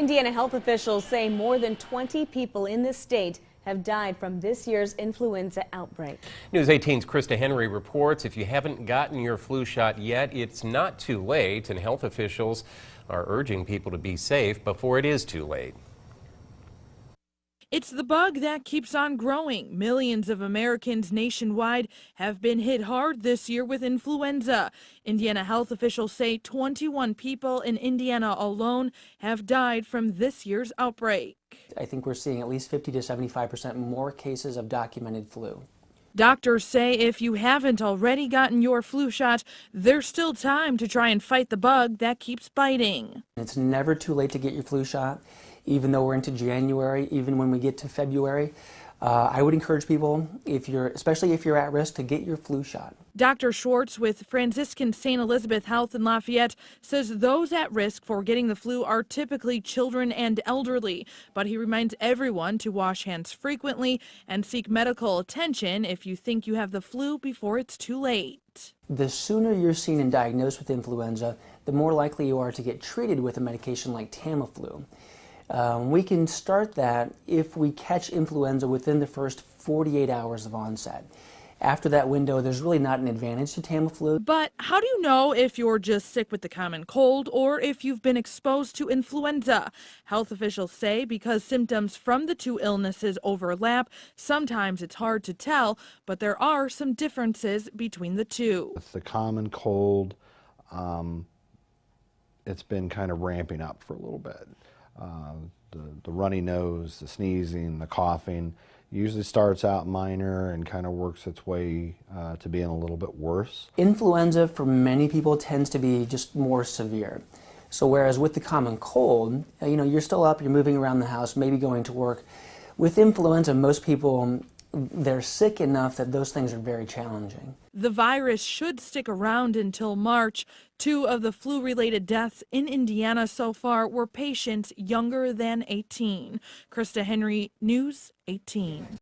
Indiana health officials say more than 20 people in the state have died from this year's influenza outbreak. News 18's Krista Henry reports if you haven't gotten your flu shot yet, it's not too late, and health officials are urging people to be safe before it is too late. It's the bug that keeps on growing. Millions of Americans nationwide have been hit hard this year with influenza. Indiana health officials say 21 people in Indiana alone have died from this year's outbreak. I think we're seeing at least 50 to 75% more cases of documented flu. Doctors say if you haven't already gotten your flu shot, there's still time to try and fight the bug that keeps biting. It's never too late to get your flu shot, even though we're into January, even when we get to February. I would encourage people, especially if you're at risk, to get your flu shot. Dr. Schwartz with Franciscan St. Elizabeth Health in Lafayette says those at risk for getting the flu are typically children and elderly, but he reminds everyone to wash hands frequently and seek medical attention if you think you have the flu before it's too late. The sooner you're seen and diagnosed with influenza, the more likely you are to get treated with a medication like Tamiflu. We can start that if we catch influenza within the first 48 hours of onset. After that window, there's really not an advantage to Tamiflu. But how do you know if you're just sick with the common cold or if you've been exposed to influenza? Health officials say because symptoms from the two illnesses overlap, sometimes it's hard to tell, but there are some differences between the two. With the common cold, it's been kind of ramping up for a little bit. The runny nose, the sneezing, the coughing usually starts out minor and kind of works its way to being a little bit worse. Influenza for many people tends to be just more severe. So whereas with the common cold, you're still up, you're moving around the house, maybe going to work. With influenza, most people, they're sick enough that those things are very challenging. The virus should stick around until March. 2 of the flu-related deaths in Indiana so far were patients younger than 18. Krista Henry, News 18.